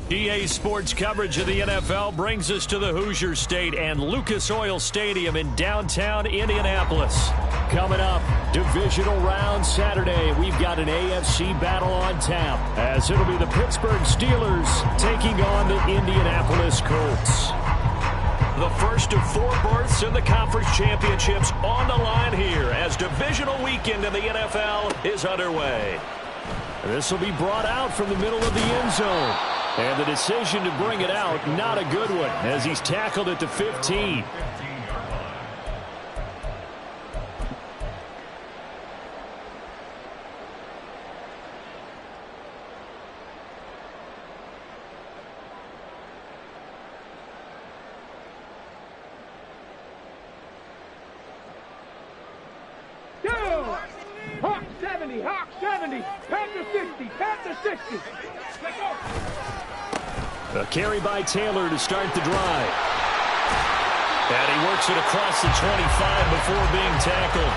EA Sports coverage of the NFL brings us to the Hoosier State and Lucas Oil Stadium in downtown Indianapolis. Coming up, divisional round Saturday. We've got an AFC battle on tap, as it'll be the Pittsburgh Steelers taking on the Indianapolis Colts. The first of 4 berths in the conference championships on the line here as divisional weekend in the NFL is underway. This will be brought out from the middle of the end zone. And the decision to bring it out, not a good one, as he's tackled at the 15. Hawk 70, Hawk 70, Panther 60, Panther 60. Let's go. A carry by Taylor to start the drive. And he works it across the 25 before being tackled.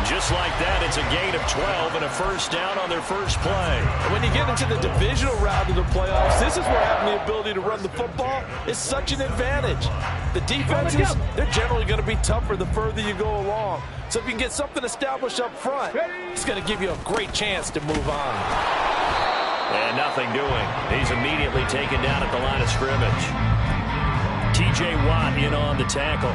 Just like that, it's a gain of 12 and a first down on their first play. And when you get into the divisional round of the playoffs, this is where having the ability to run the football is such an advantage. The defenses, they're generally going to be tougher the further you go along. So if you can get something established up front, it's going to give you a great chance to move on. And nothing doing. He's immediately taken down at the line of scrimmage. T.J. Watt in on the tackle.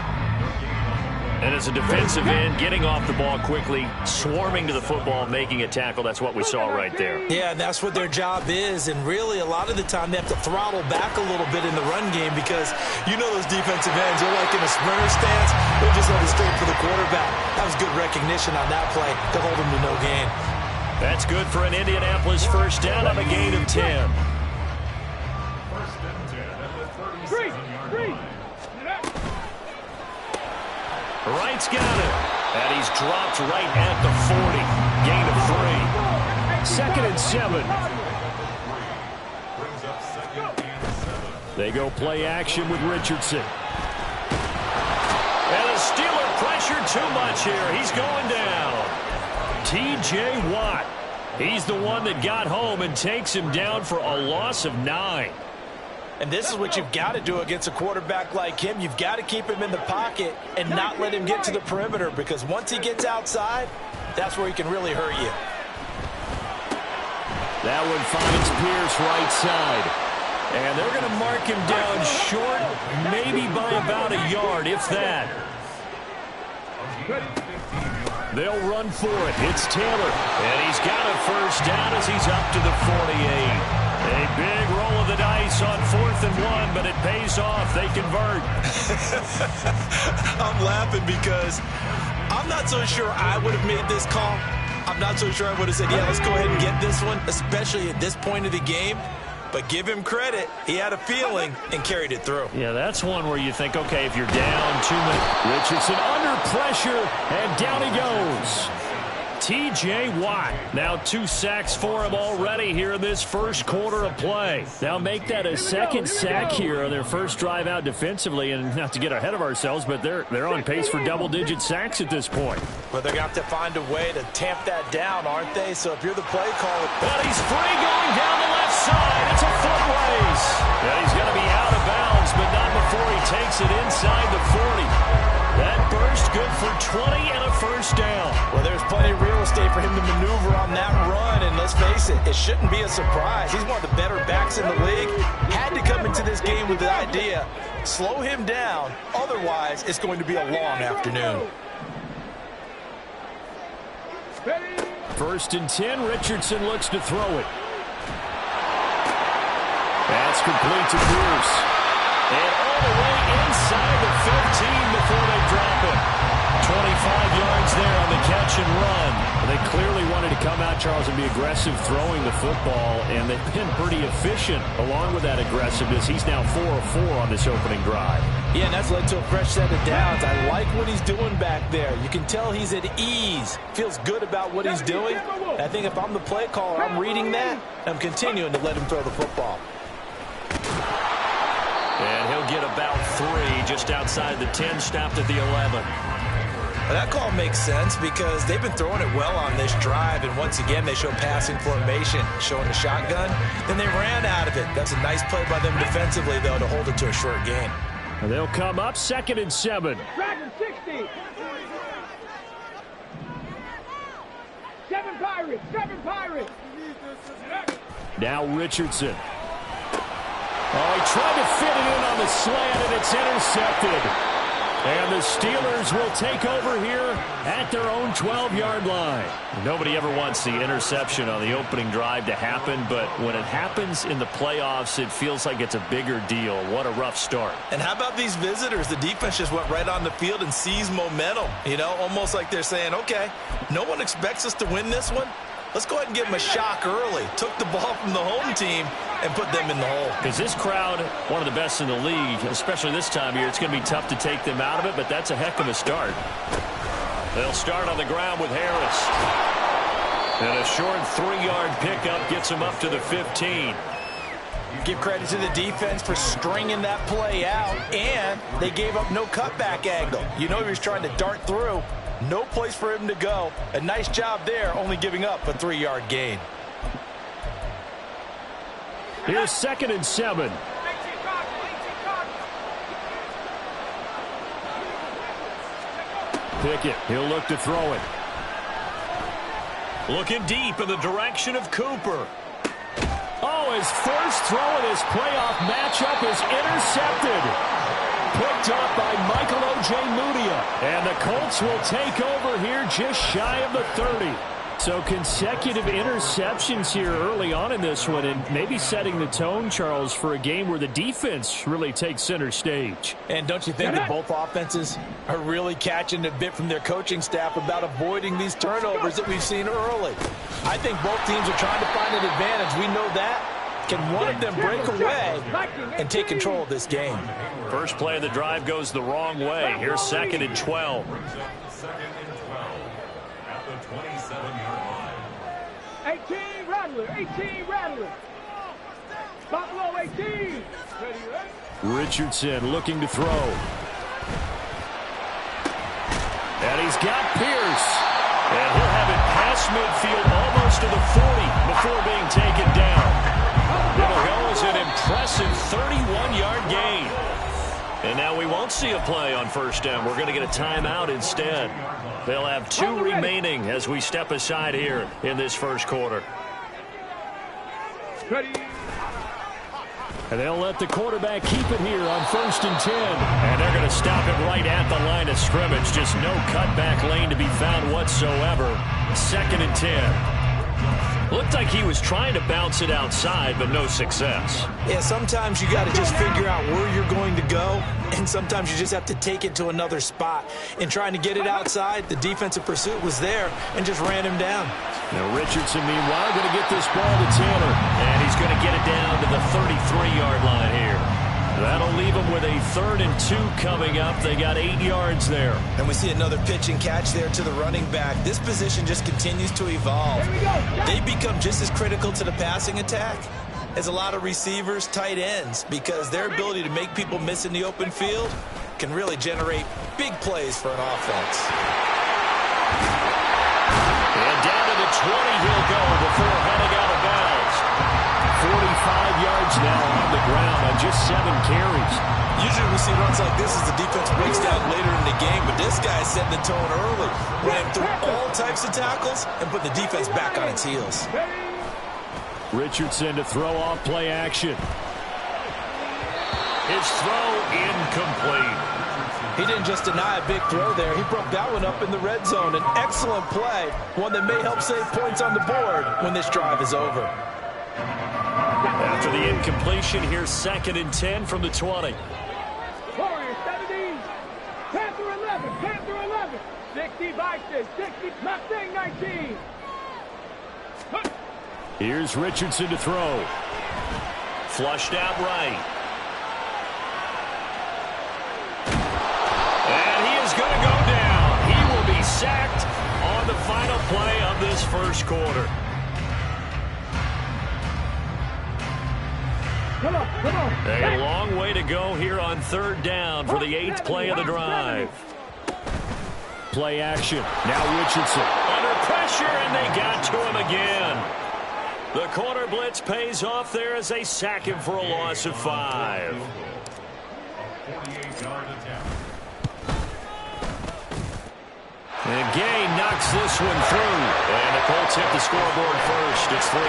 And as a defensive end, getting off the ball quickly, swarming to the football, making a tackle. That's what we saw right there. Yeah, and that's what their job is. And really, a lot of the time, they have to throttle back a little bit in the run game because you know those defensive ends, they're like in a sprinter stance. They're just headed straight for the quarterback. That was good recognition on that play to hold him to no gain. That's good for an Indianapolis first down on a gain of 10. Wright's got it. And he's dropped right at the 40. Gain of 3. 2nd and 7. They go play action with Richardson. And the Steeler pressured too much here. He's going down. T.J. Watt. He's the one that got home and takes him down for a loss of 9. And this is what you've got to do against a quarterback like him. You've got to keep him in the pocket and not let him get to the perimeter, because once he gets outside, that's where he can really hurt you. That one finds Pierce right side. And they're going to mark him down short, maybe by about a yard, if that. They'll run for it. It's Taylor. And he's got a first down as he's up to the 48. A big roll of the dice on 4th and 1, but it pays off. They convert. I'm laughing because I'm not so sure I would have made this call. I'm not so sure I would have said, yeah, let's go ahead and get this one, especially at this point of the game. But give him credit. He had a feeling and carried it through. Yeah, that's one where you think, okay, if you're down 2 minutes. Richardson under pressure, and down he goes. T.J. Watt, now 2 sacks for him already here in this first quarter of play. Now make that a 2nd sack here on their first drive out defensively, and not to get ahead of ourselves, but they're on pace for double-digit sacks at this point. Well, they're going to have to find a way to tamp that down, aren't they? So if you're the play caller. But he's free going down the left side. It's a foot race. And he's going to be out of bounds, but not before he takes it inside the 40. That burst good for 20 and a first down. Well, there's plenty of real estate for him to maneuver on that run, and let's face it, it shouldn't be a surprise. He's one of the better backs in the league. Had to come into this game with the idea, slow him down, otherwise it's going to be a long afternoon. 1st and 10, Richardson looks to throw it. That's complete to Pierce. And all the way inside the 15 before they drop it. 25 yards there on the catch and run. They clearly wanted to come out, Charles, and be aggressive throwing the football, and they've been pretty efficient along with that aggressiveness. He's now 4 of 4 on this opening drive. Yeah, and that's led to a fresh set of downs. I like what he's doing back there. You can tell he's at ease. Feels good about what he's doing. And I think if I'm the play caller, I'm reading that, and I'm continuing to let him throw the football. And he'll get about 3 just outside the 10, stopped at the 11. Well, that call makes sense because they've been throwing it well on this drive, and once again they show passing formation, showing the shotgun. Then they ran out of it. That's a nice play by them defensively, though, to hold it to a short gain. And they'll come up 2nd and 7. Dragon 60. 7 Pirates. 7 Pirates. Now Richardson. Oh, he tried to fit it in on the slant, and it's intercepted. And the Steelers will take over here at their own 12-yard line. Nobody ever wants the interception on the opening drive to happen, but when it happens in the playoffs, it feels like it's a bigger deal. What a rough start. And how about these visitors? The defense just went right on the field and seized momentum. You know, almost like they're saying, okay, no one expects us to win this one. Let's go ahead and give them a shock early. Took the ball from the home team and put them in the hole. Because this crowd, one of the best in the league, especially this time of year, it's going to be tough to take them out of it, but that's a heck of a start. They'll start on the ground with Harris. And a short 3-yard pickup gets him up to the 15. Give credit to the defense for stringing that play out, and they gave up no cutback angle. You know he was trying to dart through. No place for him to go. A nice job there, only giving up a 3-yard gain. Here's 2nd and 7. Pickett, he'll look to throw it. Looking deep in the direction of Cooper. Oh, his first throw in his playoff matchup is intercepted. Picked up by Michael Ojemudia. And the Colts will take over here just shy of the 30. So consecutive interceptions here early on in this one, and maybe setting the tone, Charles, for a game where the defense really takes center stage. And don't you think that both offenses are really catching a bit from their coaching staff about avoiding these turnovers that we've seen early? I think both teams are trying to find an advantage. We know that. Can one of them break away and take control of this game? First play of the drive goes the wrong way. Here's 2nd and 12. 18 Rattler. 18 Rattler. Buffalo 18. Richardson looking to throw. And he's got Pierce. And he'll have it past midfield almost to the 40 before being taken down. It'll go as an impressive 31-yard gain. And now we won't see a play on first down. We're going to get a timeout instead. They'll have 2 remaining as we step aside here in this first quarter. Ready. And they'll let the quarterback keep it here on 1st and 10. And they're going to stop it right at the line of scrimmage. Just no cutback lane to be found whatsoever. 2nd and 10. Looked like he was trying to bounce it outside, but no success. Yeah, sometimes you got to just figure out where you're going to go, and sometimes you just have to take it to another spot. In trying to get it outside, the defensive pursuit was there and just ran him down. Now Richardson, meanwhile, going to get this ball to Tanner, and he's going to get it down to the 33-yard line here. That'll leave them with a 3rd and 2 coming up. They got 8 yards there. And we see another pitch and catch there to the running back. This position just continues to evolve. They become just as critical to the passing attack as a lot of receivers, tight ends, because their ability to make people miss in the open field can really generate big plays for an offense. And down to the 20 he'll go before heading out of bounds. 45 yards now on the ground on just 7 carries. Usually we see runs like this as the defense breaks down later in the game, but this guy is setting the tone early. Ran through all types of tackles and put the defense back on its heels. Richardson to throw off play action. His throw incomplete. He didn't just deny a big throw there. He broke that one up in the red zone. An excellent play, one that may help save points on the board when this drive is over. After the incompletion, here's 2nd and 10 from the 20. Warriors 17. Panther 11. Panther 11. 60 Vikings. 60 Mustang 19. Here's Richardson to throw. Flushed out right. And he is going to go down. He will be sacked on the final play of this first quarter. Come on, come on. A long way to go here on 3rd down for the 8th play of the drive. play action. Now Richardson under pressure, and they got to him again. The corner blitz pays off there as they sack him for a loss of 5. And Gay knocks this one through. And the Colts hit the scoreboard first. It's 3-0.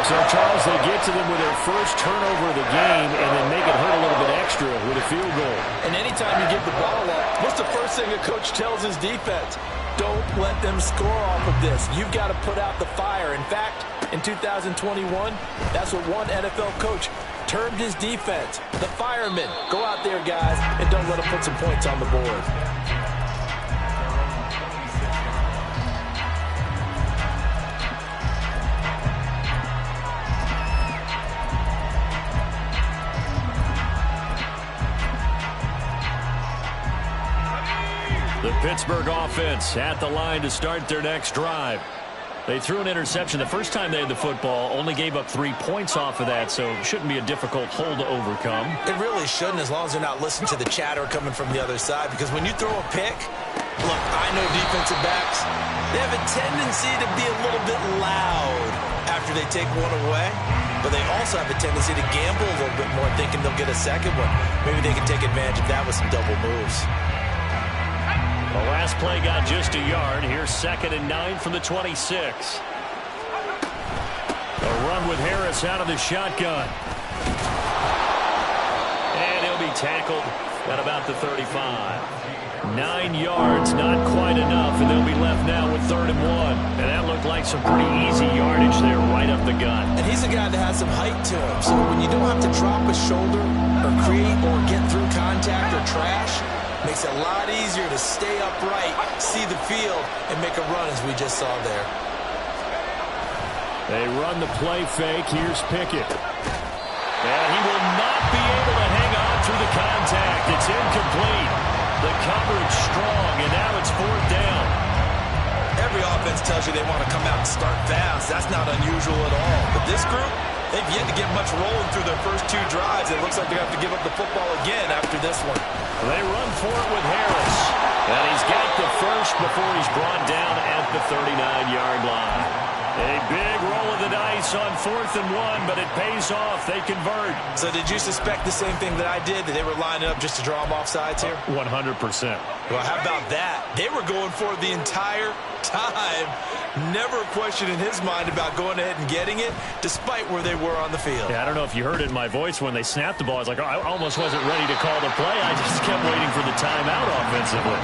So, Charles, they get to them with their first turnover of the game and then make it hurt a little bit extra with a field goal. And anytime you give the ball up, what's the first thing a coach tells his defense? Don't let them score off of this. You've got to put out the fire. In fact, in 2021, that's what one NFL coach termed his defense. The firemen. Go out there, guys, and don't let them put some points on the board. The Pittsburgh offense at the line to start their next drive. They threw an interception the first time they had the football, only gave up 3 points off of that, so it shouldn't be a difficult hole to overcome. It really shouldn't, as long as they're not listening to the chatter coming from the other side, because when you throw a pick, look, I know defensive backs, they have a tendency to be a little bit loud after they take one away, but they also have a tendency to gamble a little bit more, thinking they'll get a second one. Maybe they can take advantage of that with some double moves. The last play got just a yard. Here's 2nd and 9 from the 26. A run with Harris out of the shotgun. And he'll be tackled at about the 35. 9 yards, not quite enough, and they'll be left now with 3rd and 1. And that looked like some pretty easy yardage there right up the gut. And he's a guy that has some height to him, so when you don't have to drop a shoulder or create or get through contact or trash, makes it a lot easier to stay upright, see the field, and make a run as we just saw there. They run the play fake. Here's Pickett. And he will not be able to hang on through the contact. It's incomplete. The coverage strong, and now it's 4th down. Every offense tells you they want to come out and start fast. That's not unusual at all. But this group, they've yet to get much rolling through their first 2 drives. It looks like they have to give up the football again after this one. They run for it with Harris. And he's got the first before he's brought down at the 39-yard line. A big roll of the dice on 4th and 1, but it pays off. They convert. So did you suspect the same thing that I did, that they were lining up just to draw them off sides here? 100%. Well, how about that? They were going for it the entire time. Never a question in his mind about going ahead and getting it, despite where they were on the field. Yeah, I don't know if you heard it in my voice when they snapped the ball. I was like, oh, I almost wasn't ready to call the play. I just kept waiting for the timeout offensively.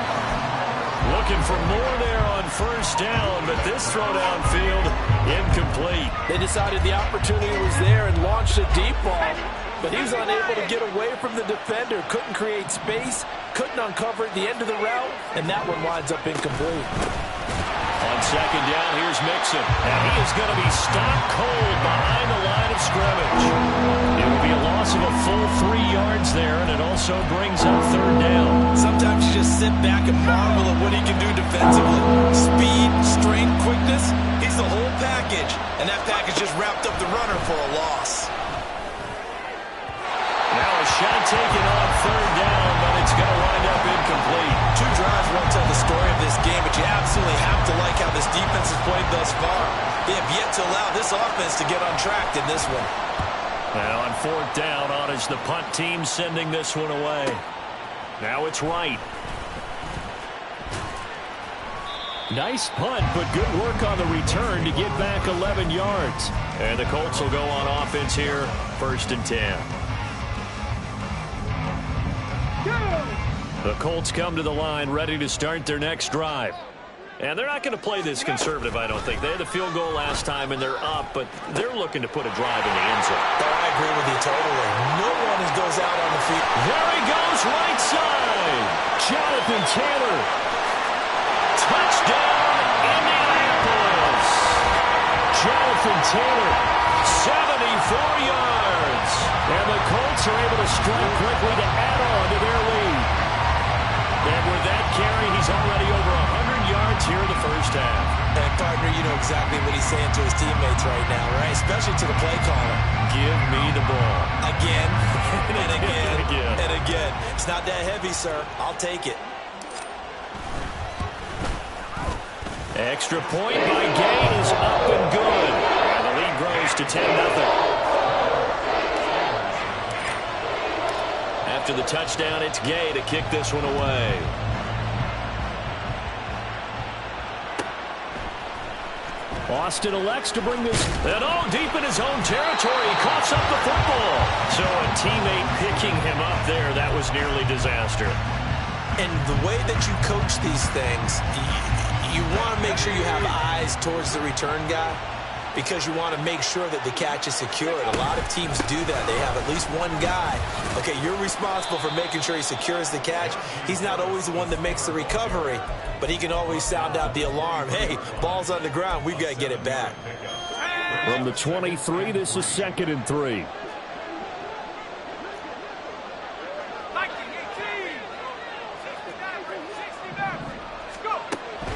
Looking for more there on 1st down, but this throw downfield, incomplete. They decided the opportunity was there and launched a deep ball, but he was unable to get away from the defender, couldn't create space, couldn't uncover the end of the route, and that one winds up incomplete. On 2nd down, here's Mixon, and he is going to be stopped cold behind the line of scrimmage. It will be a loss of a full 3 yards there, and it also brings up 3rd down. Sometimes you just sit back and marvel at what he can do defensively. Speed, strength, quickness, he's the whole package, and that package just wrapped up the runner for a loss. Now a shot taken on 3rd down, but it's going to wind up incomplete. 2 drives won't tell the story of this game, but you absolutely have to like how this defense has played thus far. They have yet to allow this offense to get on track in this one. And on 4th down, on is the punt team sending this one away. Now it's Wright. Nice punt, but good work on the return to get back 11 yards. And the Colts will go on offense here, 1st and 10. The Colts come to the line ready to start their next drive. And they're not going to play this conservative, I don't think. They had the field goal last time, and they're up, but they're looking to put a drive in the end zone. Oh, I agree with you totally. No one goes out on the field. There he goes, right side. Jonathan Taylor. Touchdown, Indianapolis. Jonathan Taylor, 74 yards. And the Colts are able to strike quickly to add on to their lead. And with that carry, he's already over 100 yards here in the first half. And partner, you know exactly what he's saying to his teammates right now, right? Especially to the play caller. Give me the ball. Again, and again, Again. and again. It's not that heavy, sir. I'll take it. Extra point by Gay is up and good. And the lead grows to 10-0. After the touchdown, it's Gay to kick this one away. Austin elects to bring this, and deep in his own territory. He coughs up the football. So a teammate picking him up there, that was nearly disaster. And the way that you coach these things, you want to make sure you have eyes towards the return guy, because you want to make sure that the catch is secured. A lot of teams do that. They have at least one guy. Okay, you're responsible for making sure he secures the catch. He's not always the one that makes the recovery, but he can always sound out the alarm. Hey, ball's on the ground. We've got to get it back. From the 23, this is 2nd and 3.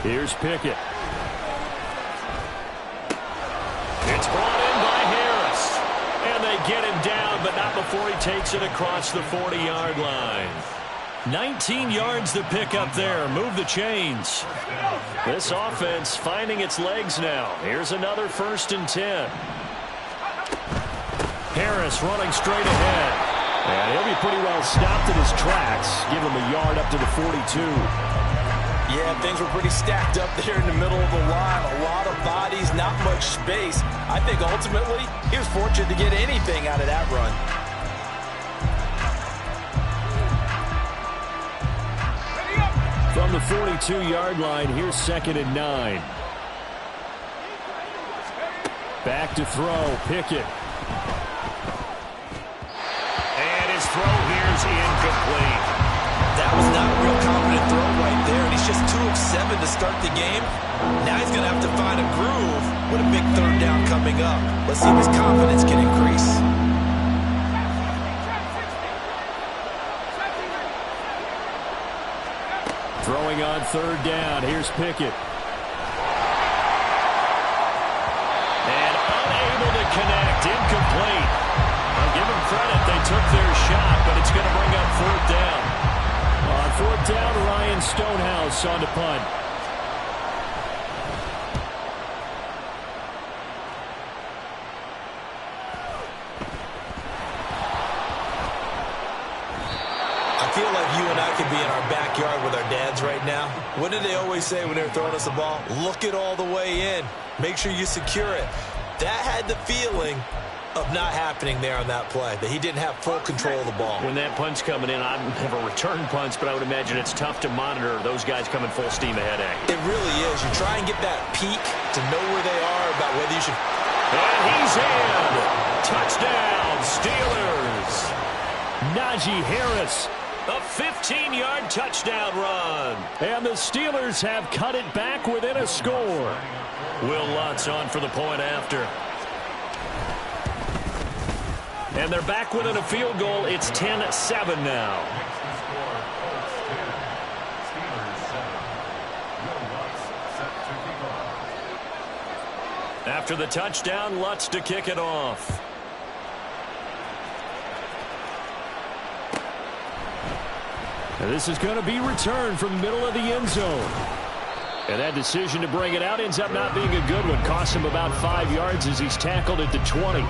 Here's Pickett. It's brought in by Harris. And they get him down, but not before he takes it across the 40-yard line. 19 yards to pick up there. Move the chains. This offense finding its legs now. Here's another 1st and 10. Harris running straight ahead. And he'll be pretty well stopped in his tracks. Give him a yard up to the 42. Yeah, things were pretty stacked up there in the middle of the line. A lot of bodies, not much space. I think ultimately he was fortunate to get anything out of that run. From the 42-yard line, here's 2nd and 9. Back to throw, Pickett. And his throw here's incomplete. That was not a real confident throw right there, and he's just 2 of 7 to start the game. Now he's going to have to find a groove with a big 3rd down coming up. Let's see if his confidence can increase. Throwing on 3rd down, here's Pickett. And unable to connect, incomplete. I'll give him credit, they took their shot, but it's going to bring up 4th down. On 4th down, Ryan Stonehouse on to punt. I feel like you and I could be in our backyard with our dads right now. What did they always say when they were throwing us a ball? Look it all the way in. Make sure you secure it. That had the feeling of not happening there on that play, that he didn't have full control of the ball. When that punt's coming in, I never return punts, but I would imagine it's tough to monitor those guys coming full steam ahead. It really is. You try and get that peek to know where they are, about whether you should. And he's in. Touchdown, Steelers. Najee Harris, a 15-yard touchdown run. And the Steelers have cut it back within a score. Will Lutz on for the point after. And they're back within a field goal. It's 10-7 now. After the touchdown, Lutz to kick it off. And this is going to be returned from the middle of the end zone. And that decision to bring it out ends up not being a good one. Costs him about 5 yards as he's tackled at the 20.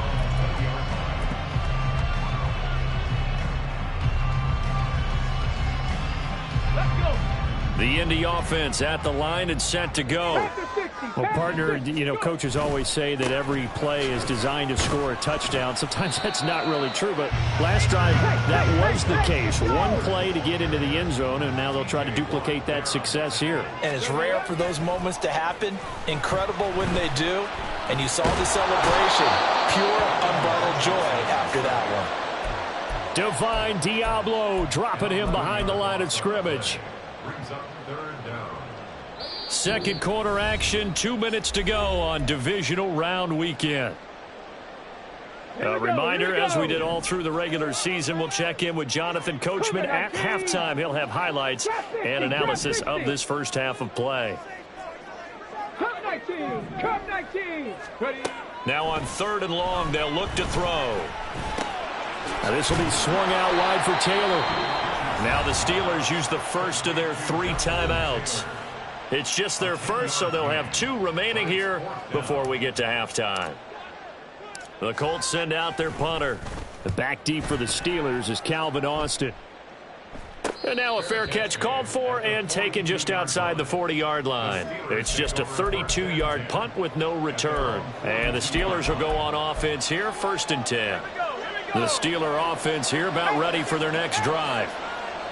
The Indy offense at the line and set to go. Well, partner, you know, coaches always say that every play is designed to score a touchdown. Sometimes that's not really true, but last drive, that was the case. One play to get into the end zone, and now they'll try to duplicate that success here. And it's rare for those moments to happen. Incredible when they do. And you saw the celebration. Pure, unbridled joy after that one. Divine Diablo dropping him behind the line of scrimmage. Second quarter action, 2 minutes to go on divisional round weekend. A reminder, as we did all through the regular season, we'll check in with Jonathan Coachman at halftime. He'll have highlights and analysis of this first half of play. Now on 3rd and long, they'll look to throw. Now this will be swung out wide for Taylor. Now the Steelers use the first of their 3 timeouts. It's just their first, so they'll have 2 remaining here before we get to halftime. The Colts send out their punter. The back deep for the Steelers is Calvin Austin. And now a fair catch called for and taken just outside the 40-yard line. It's just a 32-yard punt with no return. And the Steelers will go on offense here, 1st and 10. The Steeler offense here about ready for their next drive.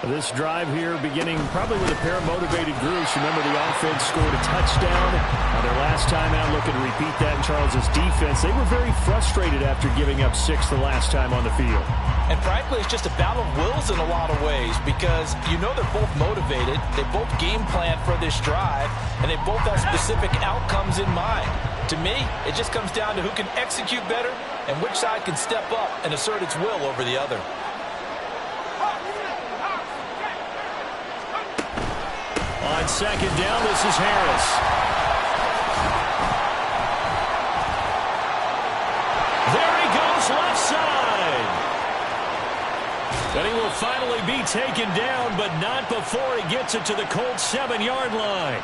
This drive here beginning probably with a pair of motivated groups. Remember, the offense scored a touchdown on their last time out, looking to repeat that in Charles's defense. They were very frustrated after giving up 6 the last time on the field. And frankly, it's just a battle of wills in a lot of ways because you know they're both motivated. They both game plan for this drive, and they both have specific outcomes in mind. To me, it just comes down to who can execute better and which side can step up and assert its will over the other. On 2nd down, this is Harris. There he goes, left side. And he will finally be taken down, but not before he gets it to the Colts' 7-yard line.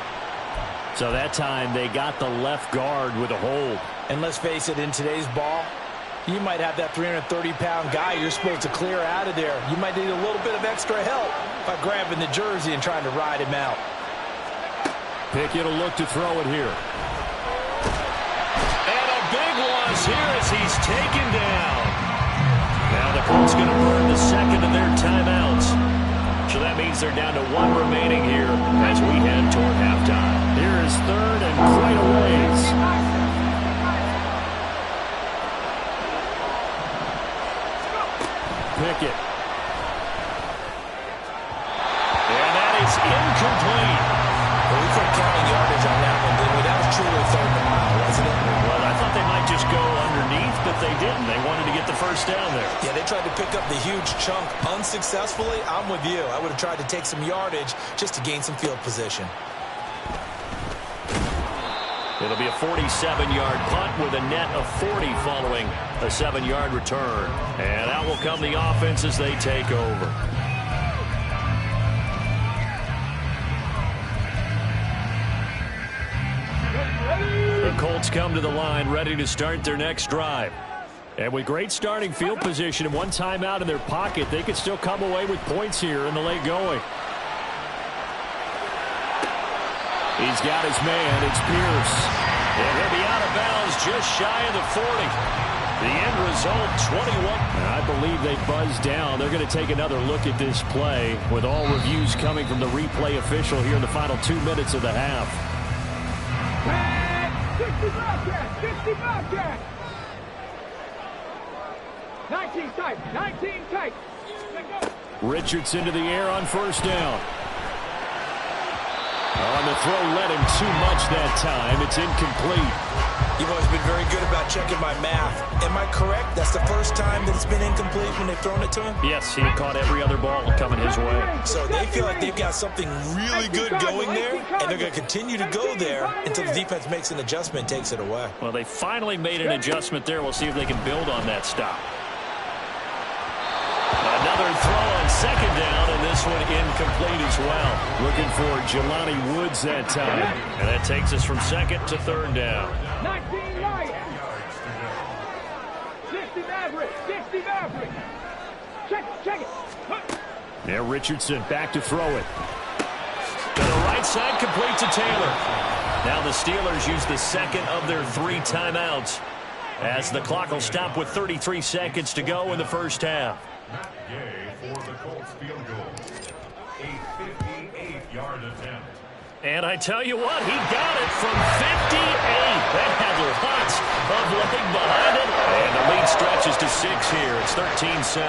So that time they got the left guard with a hold. And let's face it, in today's ball, you might have that 330-pound guy you're supposed to clear out of there. You might need a little bit of extra help by grabbing the jersey and trying to ride him out. Pickett will look to throw it here. And a big loss here as he's taken down. Now the Colts going to burn the 2nd of their timeouts. So that means they're down to 1 remaining here as we head toward halftime. Here is 3rd and quite a ways. Pickett. And that is incomplete. Well, we put counting yardage on that one, didn't we? That was truly 3rd and mile, wasn't it? Well, I thought they might just go underneath, but they didn't. They wanted to get the 1st down there. Yeah, they tried to pick up the huge chunk unsuccessfully. I'm with you. I would have tried to take some yardage just to gain some field position. It'll be a 47-yard punt with a net of 40 following a 7-yard return. And out will come the offense as they take over. The Colts come to the line ready to start their next drive. And with great starting field position and 1 timeout in their pocket, they could still come away with points here in the late going. He's got his man. It's Pierce. And he'll be out of bounds just shy of the 40. The end result, 21. And I believe they buzzed down. They're going to take another look at this play with all reviews coming from the replay official here in the final 2 minutes of the half. 60 Bobcats! 19 tight, 19 tight. Richardson to the air on 1st down. On the throw, led him too much that time. It's incomplete. You've always been very good about checking my math. Am I correct? That's the first time that it's been incomplete when they've thrown it to him? Yes, he caught every other ball coming his way. So they feel like they've got something really good going there, and they're going to continue to go there until the defense makes an adjustment and takes it away. Well, they finally made an adjustment there. We'll see if they can build on that stop. Another throw on 2nd down, and this one incomplete as well. Looking for Jelani Woods that time. And that takes us from 2nd to 3rd down. 19 right. 60 Maverick. 60 Maverick. Check it. Now Richardson back to throw it. To the right side, complete to Taylor. Now the Steelers use the 2nd of their 3 timeouts as the clock will stop with 33 seconds to go in the first half. For the Colts field goal, a 58-yard attempt. And I tell you what, he got it from 58. That had lots of leg behind it. And the lead stretches to 6 here. It's 13-7.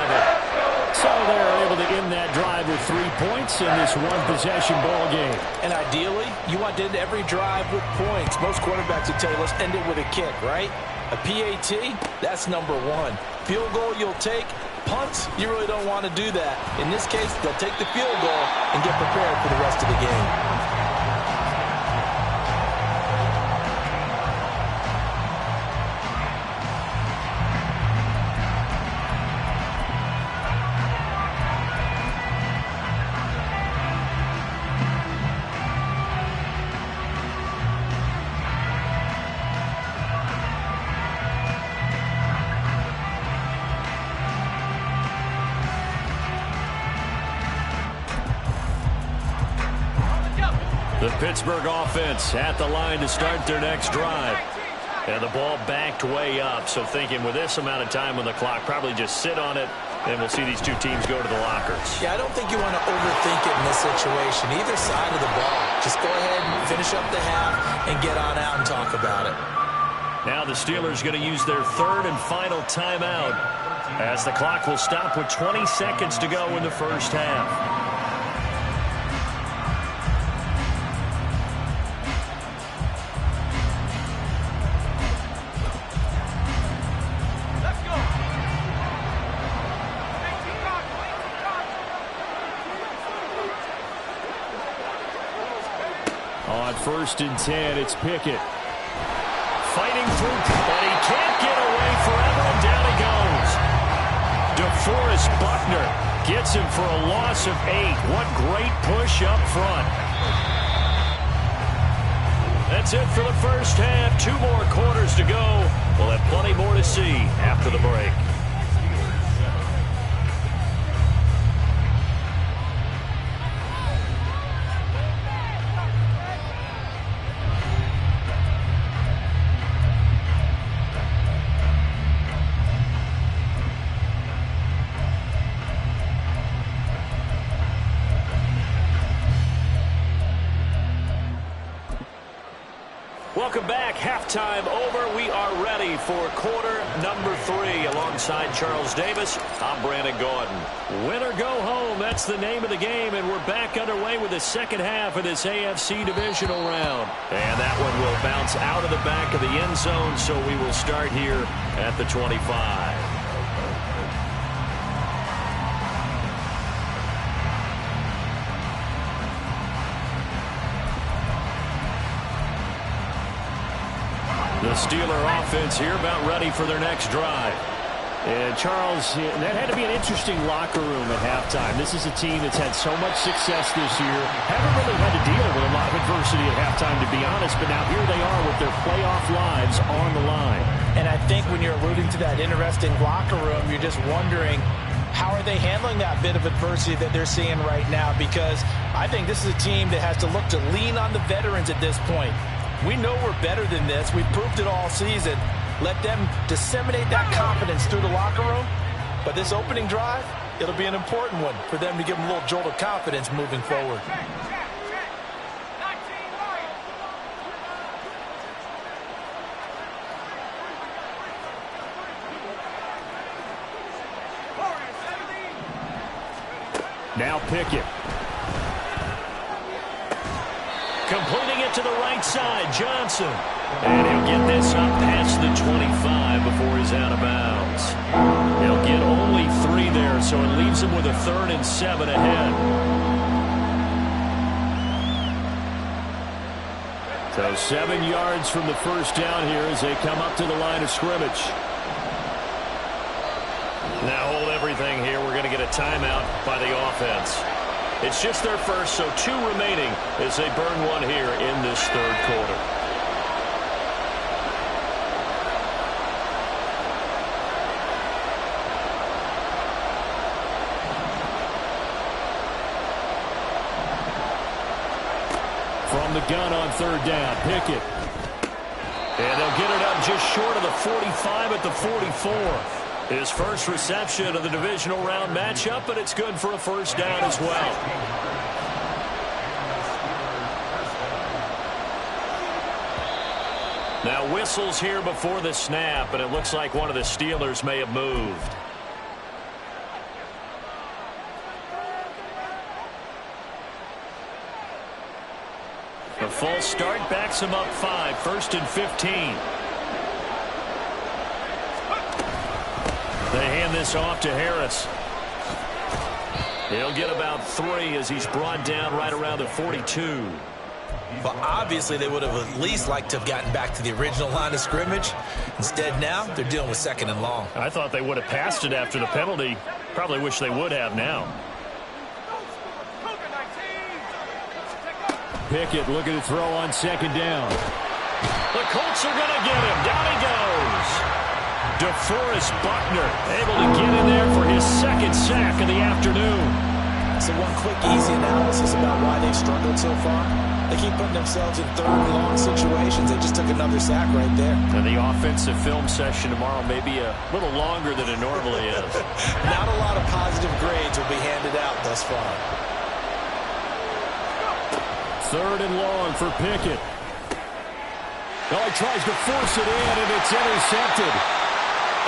So they're able to end that drive with 3 points in this one-possession ball game. And ideally, you want to end every drive with points. Most quarterbacks would tell you, let's end it with a kick, right? A PAT, that's number 1. Field goal you'll take. Punts, you really don't want to do that. In this case, they'll take the field goal and get prepared for the rest of the game. The Pittsburgh offense at the line to start their next drive. And the ball backed way up, so thinking with this amount of time on the clock, probably just sit on it, and we'll see these two teams go to the lockers. Yeah, I don't think you want to overthink it in this situation. Either side of the ball. Just go ahead and finish up the half and get on out and talk about it. Now the Steelers going to use their third and final timeout as the clock will stop with 20 seconds to go in the first half. On 1st and 10, it's Pickett. Fighting through, and he can't get away forever, and down he goes. DeForest Buckner gets him for a loss of 8. What great push up front. That's it for the first half. 2 more quarters to go. We'll have plenty more to see after the break. Welcome back. Halftime over. We are ready for quarter number 3. Alongside Charles Davis, I'm Brandon Gaudin. Win or go home, that's the name of the game, and we're back underway with the second half of this AFC divisional round. And that one will bounce out of the back of the end zone, so we will start here at the 25. The Steeler offense here about ready for their next drive. And Charles, that had to be an interesting locker room at halftime. This is a team that's had so much success this year. Haven't really had to deal with a lot of adversity at halftime, to be honest. But now here they are with their playoff lives on the line. And I think when you're alluding to that interesting locker room, you're just wondering, how are they handling that bit of adversity that they're seeing right now? Because I think this is a team that has to look to lean on the veterans at this point. We know we're better than this. We've proved it all season. Let them disseminate that confidence through the locker room. But this opening drive, it'll be an important one for them to give them a little jolt of confidence moving forward. Now Pickett. Completing it to the right side, Johnson. And he'll get this up past the 25 before he's out of bounds. He'll get only 3 there, so it leaves him with a 3rd and 7 ahead. So 7 yards from the first down here as they come up to the line of scrimmage. Now hold everything here. We're going to get a timeout by the offense. It's just their first, so 2 remaining as they burn one here in this 3rd quarter. From the gun on 3rd down, Pickett. And they'll get it up just short of the 45 at the 44. His first reception of the divisional round matchup, but it's good for a first down as well. Now whistles here before the snap, and it looks like one of the Steelers may have moved. The false start backs him up 5, 1st and 15. They hand this off to Harris. He'll get about 3 as he's brought down right around the 42. But obviously they would have at least liked to have gotten back to the original line of scrimmage. Instead now they're dealing with 2nd and long. I thought they would have passed it after the penalty. Probably wish they would have now. Pickett looking to throw on 2nd down. The Colts are going to get him. Down he goes. DeForest Buckner able to get in there for his 2nd sack of the afternoon. So one quick, easy analysis about why they've struggled so far. They keep putting themselves in third and long situations. They just took another sack right there. And the offensive film session tomorrow may be a little longer than it normally is. Not a lot of positive grades will be handed out thus far. Third and long for Pickett. Oh, he tries to force it in, and it's intercepted.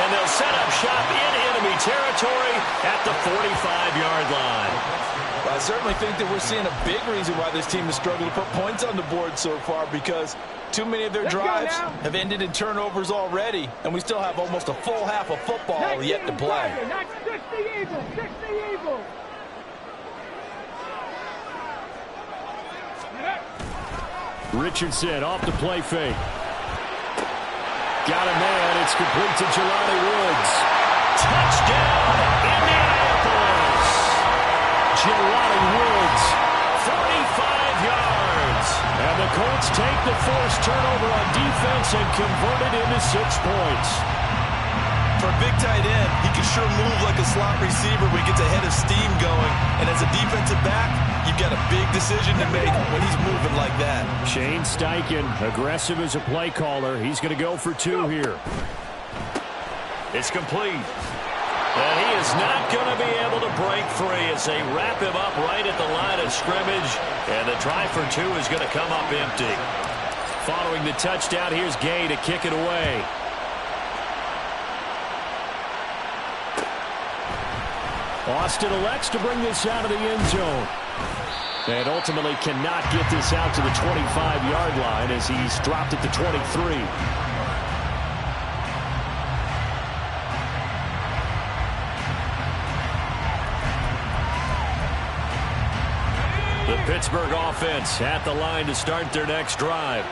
And they'll set up shop in enemy territory at the 45-yard line. Well, I certainly think that we're seeing a big reason why this team has struggled to put points on the board so far, because too many of their drives have ended in turnovers already, and we still have almost a full half of football yet to play. That's 60 Eagles, 60 Eagles. Richardson off the play fake. Got a man. It's complete to Jelani Woods. Touchdown, Indianapolis. Jelani Woods, 45 yards. And the Colts take the forced turnover on defense and convert it into 6 points. For a big tight end, he can sure move like a slot receiver when he gets a head of steam going. And as a defensive back, you've got a big decision to make when he's moving like that. Shane Steichen, aggressive as a play caller. He's going to go for 2 here. It's complete. And he is not going to be able to break free as they wrap him up right at the line of scrimmage. And the try for 2 is going to come up empty. Following the touchdown, here's Gay to kick it away. Austin elects to bring this out of the end zone. And ultimately cannot get this out to the 25-yard line as he's dropped at the 23. The Pittsburgh offense at the line to start their next drive.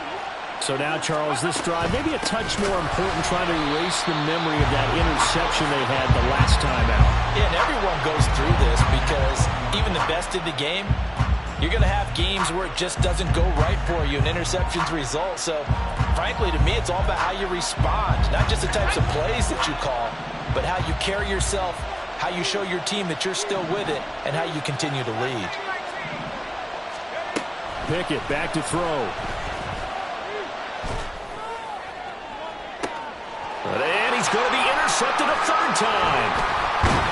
So now, Charles, this drive maybe a touch more important, trying to erase the memory of that interception they had the last time out. Yeah, and everyone goes through this because even the best in the game, you're going to have games where it just doesn't go right for you, and interceptions result. So, frankly, to me, it's all about how you respond, not just the types of plays that you call, but how you carry yourself, how you show your team that you're still with it, and how you continue to lead. Pickett back to throw. And he's going to be intercepted a 3rd time.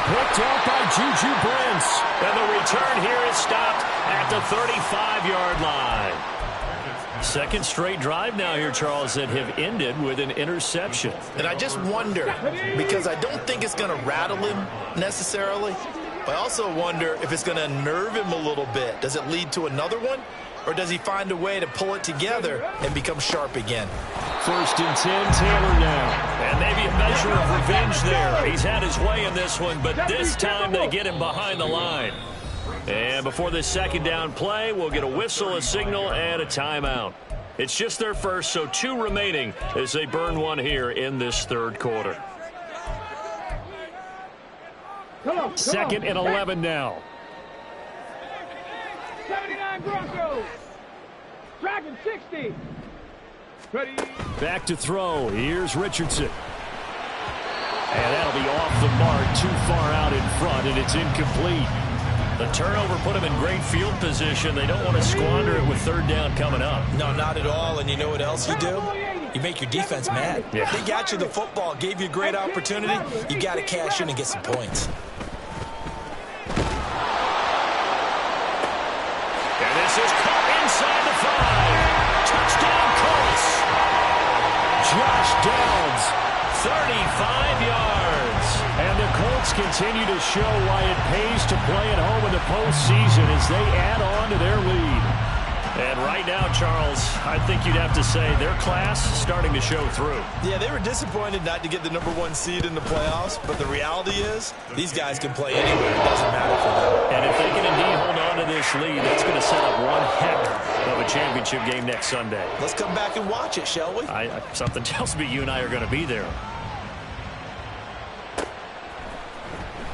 Picked off by Juju Brents. And the return here is stopped at the 35-yard line. Second straight drive now here, Charles, that have ended with an interception. And I just wonder, because I don't think it's going to rattle him necessarily, but I also wonder if it's going to unnerve him a little bit. Does it lead to another one? Or does he find a way to pull it together and become sharp again? 1st and 10, Taylor now. And maybe a measure of revenge there. He's had his way in this one, but this time they get him behind the line. And before this 2nd down play, we'll get a whistle, a signal, and a timeout. It's just their first, so 2 remaining as they burn 1 here in this 3rd quarter. 2nd and 11 now. 79 Broncos. Dragon 60. Ready. Back to throw. Here's Richardson. And that'll be off the mark, too far out in front, and it's incomplete. The turnover put them in great field position. They don't want to squander it with 3rd down coming up. No, not at all. And you know what else you do? You make your defense mad. Yeah. They got you the football, gave you a great opportunity. You got to cash in and get some points. And this is caught inside the 5. Touchdown, Colts. Josh Downs, 35 yards. And the Colts continue to show why it pays to play at home in the postseason as they add on to their lead. And right now, Charles, I think you'd have to say their class starting to show through. Yeah, they were disappointed not to get the #1 seed in the playoffs, but the reality is these guys can play anywhere. It doesn't matter for them. And if they can indeed hold on to this lead, that's going to set up one heck of a championship game next Sunday. Let's come back and watch it, shall we? Something tells me you and I are going to be there.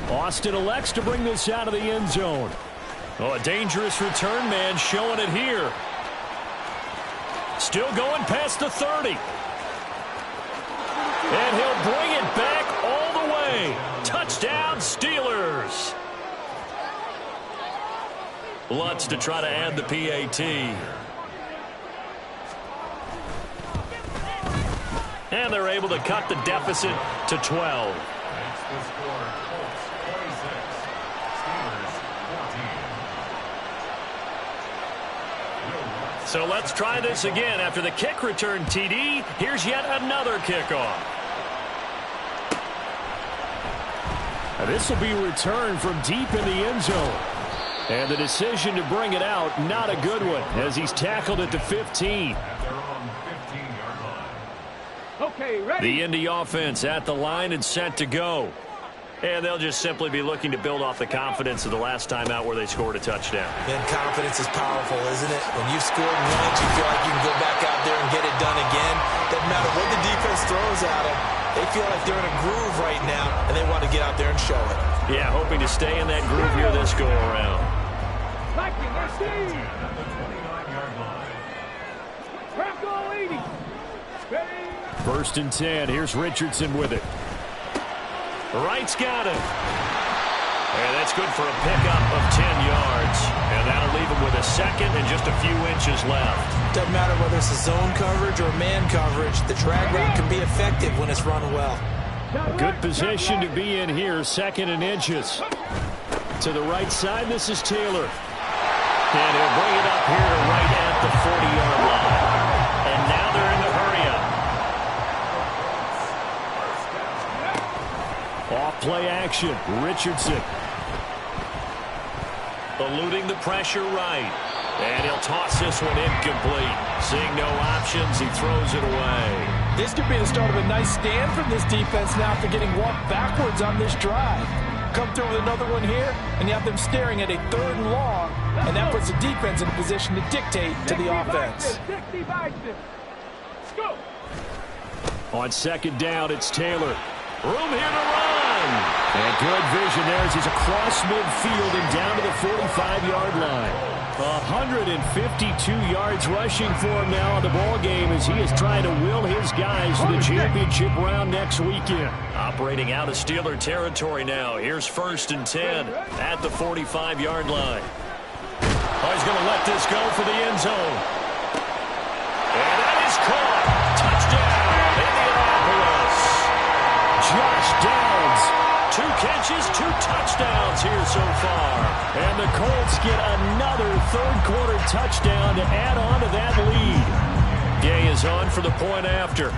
Austin elects to bring this out of the end zone. Oh, a dangerous return man showing it here. Still going past the 30. And he'll bring it back all the way. Touchdown, Steelers. Lutz to try to add the PAT. And they're able to cut the deficit to 12. That's the score. Colts 26, Steelers 14. So let's try this again. After the kick return TD, here's yet another kickoff. And this will be returned from deep in the end zone. And the decision to bring it out, not a good one, as he's tackled at the 15. At their own 15-yard line. Okay, ready? The Indy offense at the line and set to go. And they'll just simply be looking to build off the confidence of the last time out where they scored a touchdown. And confidence is powerful, isn't it? When you've scored once, you feel like you can go back out there and get it done again. Doesn't matter what the defense throws at them. They feel like they're in a groove right now, and they want to get out there and show it. Yeah, hoping to stay in that groove here this go-around. Liking their speed. At the 29-yard line. Crack all 80. Ready? 1st and 10. Here's Richardson with it. Wright's got it. And that's good for a pickup of 10 yards. And that'll leave him with a second and just a few inches left. Doesn't matter whether it's a zone coverage or man coverage. The drag route can be effective when it's run well. A good position to be in here, 2nd and inches. To the right side, this is Taylor. And he'll bring it up here to right at the 40-yard line. And now they're in the hurry-up. Off play action, Richardson. Eluding the pressure right. And he'll toss this one incomplete. Seeing no options, he throws it away. This could be the start of a nice stand from this defense now after getting walked backwards on this drive. Come through with another one here, and you have them staring at a 3rd and long, and that puts the defense in a position to dictate to the offense. Go. On 2nd down, it's Taylor. Room here to run. And good vision there as he's across midfield and down to the 45-yard line. 152 yards rushing for him now in the ball game as he is trying to will his guys to the championship round next weekend. Operating out of Steeler territory now. Here's 1st and 10 at the 45-yard line. Oh, he's going to let this go for the end zone. And that is caught. Touchdown, Indianapolis. Josh Downs, 2 catches, 2 touchdowns here so far. And the Colts get another 3rd quarter touchdown to add on to that lead. Gay is on for the point after.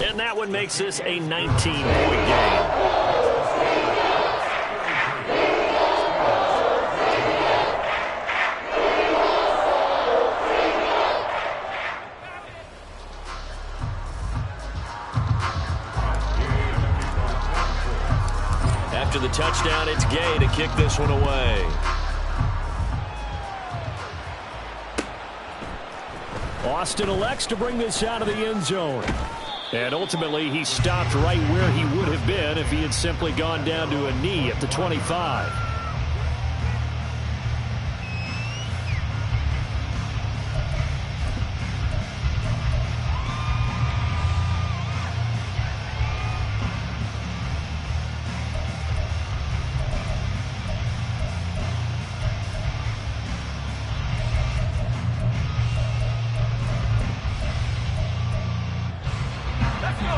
And that one makes this a 19-point game. After the touchdown, it's Gay to kick this one away. Austin elects to bring this out of the end zone. And ultimately, he stopped right where he would have been if he had simply gone down to a knee at the 25.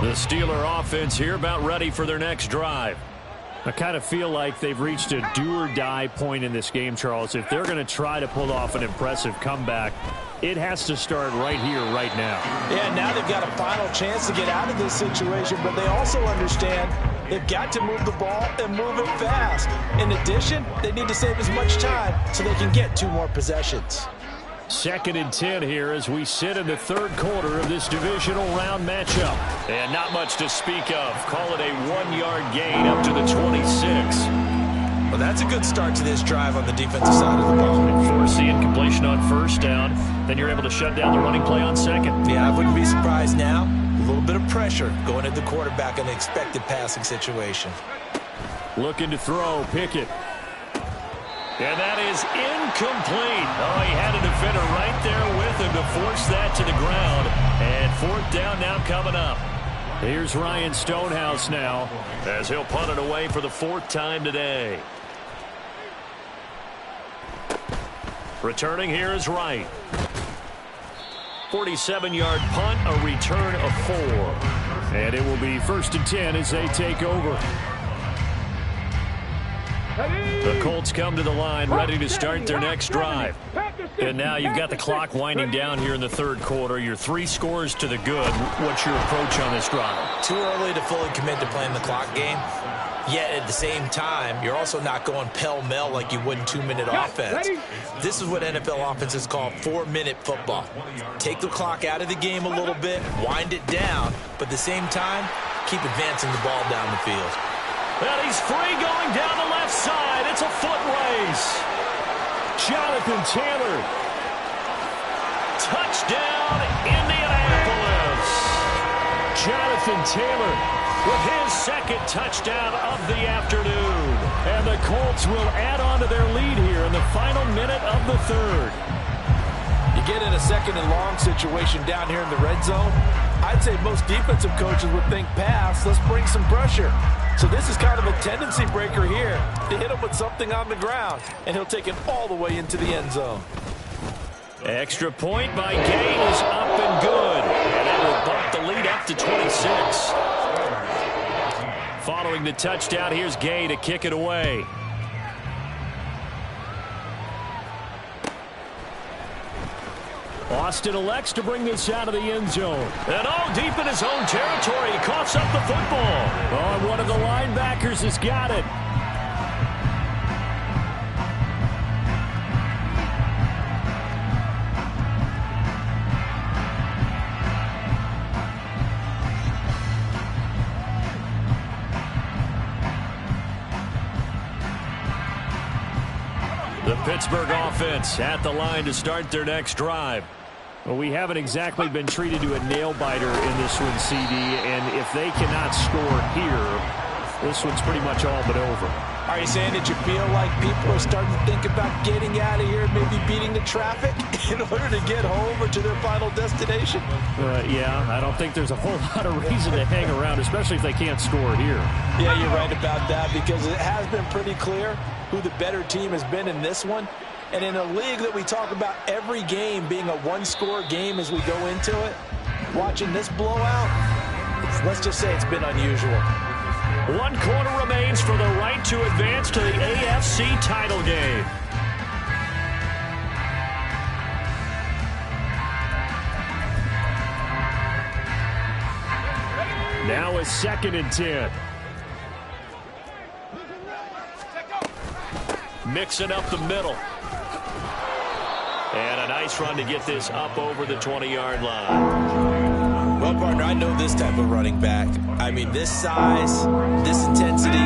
The Steeler offense here about ready for their next drive. I kind of feel like they've reached a do-or-die point in this game, Charles. If they're going to try to pull off an impressive comeback, it has to start right here, right now. Yeah, now they've got a final chance to get out of this situation, but they also understand they've got to move the ball and move it fast. In addition, they need to save as much time so they can get 2 more possessions. 2nd and 10 here as we sit in the 3rd quarter of this divisional round matchup. And not much to speak of. Call it a 1-yard gain up to the 26. Well, that's a good start to this drive on the defensive side of the ball. Force the incompletion on 1st down. Then you're able to shut down the running play on 2nd. Yeah, I wouldn't be surprised now. A little bit of pressure going at the quarterback in an expected passing situation. Looking to throw, Pickett. And that is incomplete. Oh, he had a defender right there with him to force that to the ground. And 4th down now coming up. Here's Ryan Stonehouse now as he'll punt it away for the 4th time today. Returning here is Wright. 47-yard punt, a return of 4. And it will be 1st and 10 as they take over. The Colts come to the line, ready to start their next drive. And now you've got the clock winding down here in the third quarter. You're 3 scores to the good. What's your approach on this drive? Too early to fully commit to playing the clock game. Yet at the same time, you're also not going pell-mell like you would in 2-minute offense. This is what NFL offenses call 4-minute football. Take the clock out of the game a little bit, wind it down, but at the same time, keep advancing the ball down the field. And he's free going down the left side. It's a foot race. Jonathan Taylor. Touchdown, Indianapolis. Jonathan Taylor with his 2nd touchdown of the afternoon. And the Colts will add on to their lead here in the final minute of the 3rd. You get in a 2nd and long situation down here in the red zone. I'd say most defensive coaches would think pass. Let's bring some pressure. So this is kind of a tendency breaker here to hit him with something on the ground, and he'll take it all the way into the end zone. Extra point by Gay is up and good. And that will bump the lead up to 26. Following the touchdown, here's Gay to kick it away. Austin elects to bring this out of the end zone. And all deep in his own territory. He coughs up the football. Oh, and one of the linebackers has got it. The Pittsburgh offense at the line to start their next drive. Well, we haven't exactly been treated to a nail-biter in this one, CD, and if they cannot score here, this one's pretty much all but over. Are you saying that you feel like people are starting to think about getting out of here, maybe beating the traffic in order to get home or to their final destination? Yeah, I don't think there's a whole lot of reason to hang around, especially if they can't score here. Yeah, you're right about that, because it has been pretty clear who the better team has been in this one. And in a league that we talk about every game being a one-score game as we go into it, watching this blowout, let's just say it's been unusual. 1 quarter remains for the right to advance to the AFC title game. Now a 2nd and 10. Mixing up the middle. And a nice run to get this up over the 20-yard line. Well, partner, I know this type of running back. I mean, this size, this intensity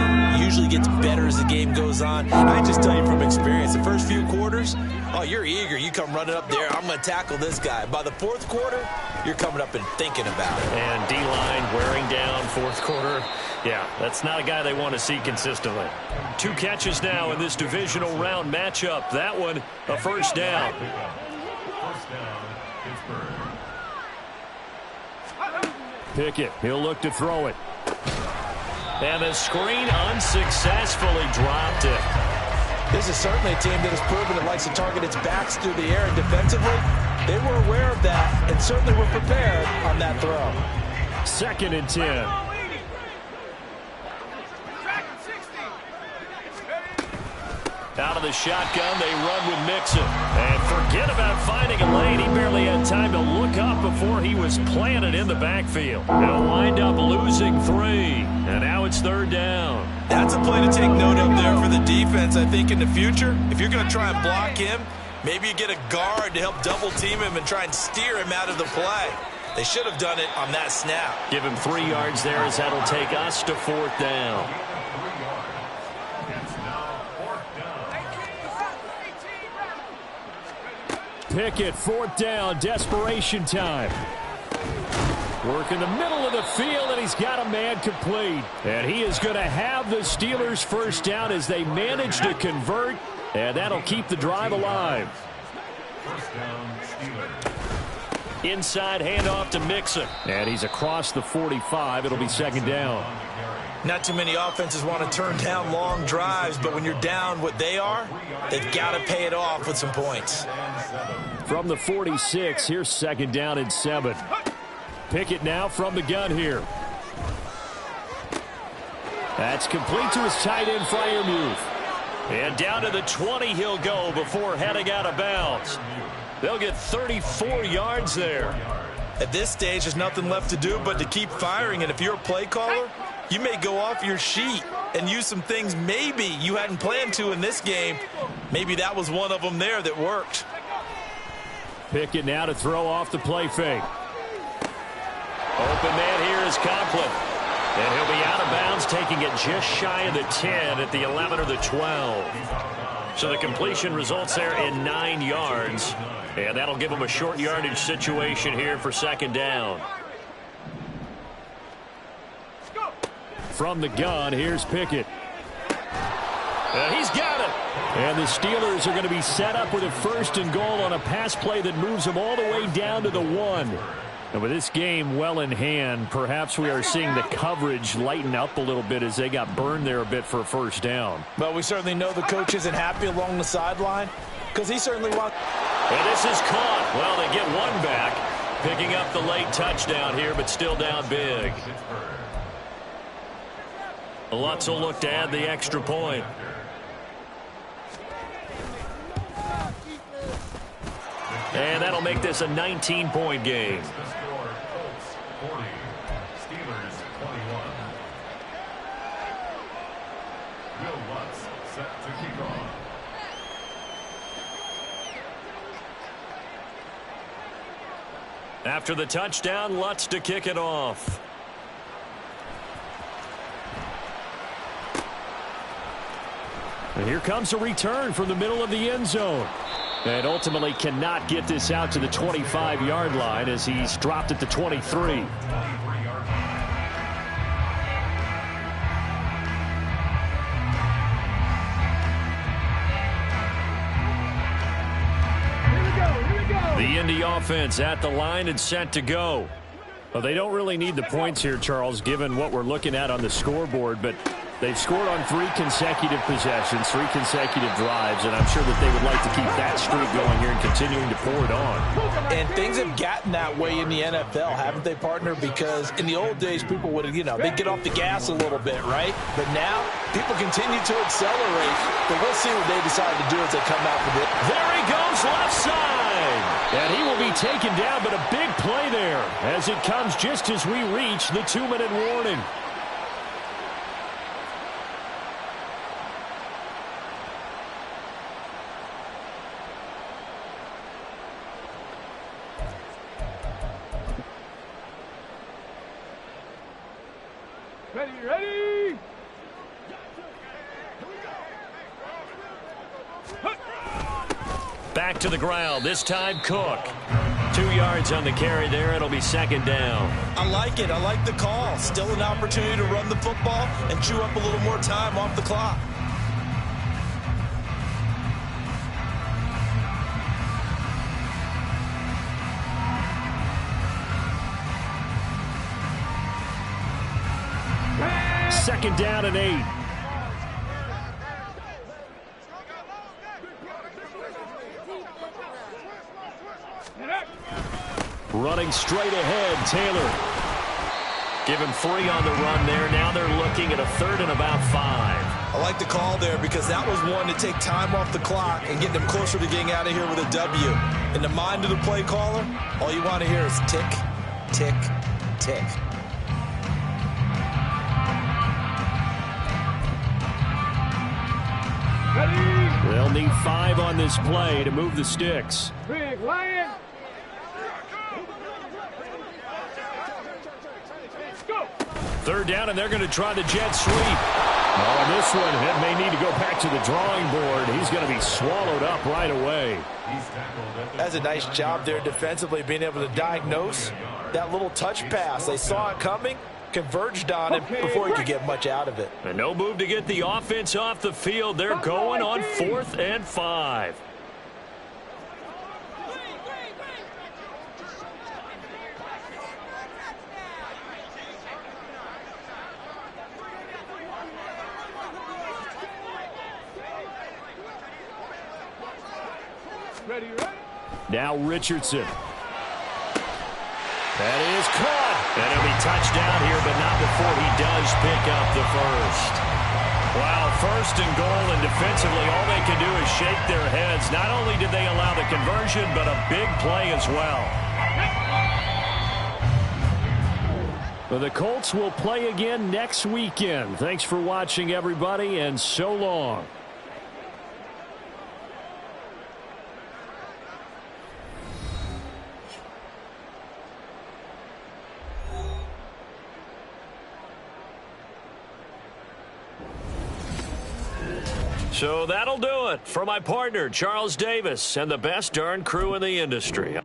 usually gets better as the game goes on. And I just tell you from experience, the first few quarters, oh, you're eager. You come running up there, I'm going to tackle this guy. By the 4th quarter, you're coming up and thinking about it. And D-line wearing down 4th quarter. Yeah, that's not a guy they want to see consistently. 2 catches now in this divisional round matchup. That one, a first down. First down, Pittsburgh. Pickett, he'll look to throw it. And the screen unsuccessfully dropped it. This is certainly a team that has proven it likes to target its backs through the air, and defensively, they were aware of that and certainly were prepared on that throw. 2nd and 10. Out of the shotgun, they run with Mixon. And forget about finding a lane. He barely had time to look up before he was planted in the backfield. They'll wind up losing 3. And now it's 3rd down. That's a play to take note of there for the defense, I think, in the future. If you're going to try and block him, maybe you get a guard to help double-team him and try and steer him out of the play. They should have done it on that snap. Give him 3 yards there as that'll take us to 4th down. Pickett, 4th down, desperation time. Work in the middle of the field, and he's got a man complete. And he is going to have the Steelers' first down as they manage to convert, and that'll keep the drive alive. First down, Steelers. Inside handoff to Mixon. And he's across the 45. It'll be 2nd down. Not too many offenses want to turn down long drives, but when you're down what they are, they've got to pay it off with some points. From the 46, here's 2nd down and 7. Pickett now from the gun here. That's complete to his tight end, Freiermuth. And down to the 20 he'll go before heading out of bounds. They'll get 34 yards there. At this stage, there's nothing left to do but to keep firing. And if you're a play caller, you may go off your sheet and use some things maybe you hadn't planned to in this game. Maybe that was one of them there that worked. Pickett now to throw off the play fake. Open man here is Conklin. And he'll be out of bounds, taking it just shy of the 10 at the 11 or the 12. So the completion results there in 9 yards. And that'll give him a short yardage situation here for 2nd down. From the gun, here's Pickett. He's got it. And the Steelers are going to be set up with a 1st and goal on a pass play that moves them all the way down to the 1. And with this game well in hand, perhaps we are seeing the coverage lighten up a little bit as they got burned there a bit for a 1st down. Well, we certainly know the coach isn't happy along the sideline because he certainly wants. And this is caught. Well, they get one back, picking up the late touchdown here, but still down big. Lutz will look to add the extra point. And that'll make this a 19-point game. 40, Steelers 21. Will Lutz set to kick off. After the touchdown, Lutz to kick it off. And here comes a return from the middle of the end zone. And ultimately cannot get this out to the 25-yard line as he's dropped at the 23. The Indy offense at the line and set to go. Well, they don't really need the points here, Charles, given what we're looking at on the scoreboard, but they've scored on 3 consecutive possessions, 3 consecutive drives, and I'm sure that they would like to keep that streak going here and continuing to pour it on. And things have gotten that way in the NFL, haven't they, partner? Because in the old days, people would, they'd get off the gas a little bit, right? But now, people continue to accelerate, but we'll see what they decide to do as they come out with it. There he goes, left side. And he will be taken down, but a big play there as it comes just as we reach the 2-minute warning. Ready? Back to the ground, this time Cook. 2 yards on the carry there. It'll be 2nd down. I like it. I like the call. Still an opportunity to run the football and chew up a little more time off the clock. Second down and 8. Running straight ahead, Taylor. Give him 3 on the run there. Now they're looking at a 3rd and about 5. I like the call there because that was one to take time off the clock and get them closer to getting out of here with a W. In the mind of the play caller, all you want to hear is tick, tick, tick. Ready? They'll need 5 on this play to move the sticks. Big Lion. Go. 3rd down, and they're going to try the jet sweep. On this one, it may need to go back to the drawing board. He's going to be swallowed up right away. That's a nice job there defensively, being able to diagnose that little touch pass. They saw it coming, converged on it before he could get much out of it. And no move to get the offense off the field. They're going on 4th and 5. Ready? Now Richardson. That is caught. And it'll be touchdown here, but not before he does pick up the first. Wow, first and goal, and defensively all they can do is shake their heads. Not only did they allow the conversion, but a big play as well. Well, the Colts will play again next weekend. Thanks for watching, everybody, and so long. So that'll do it for my partner, Charles Davis, and the best darn crew in the industry.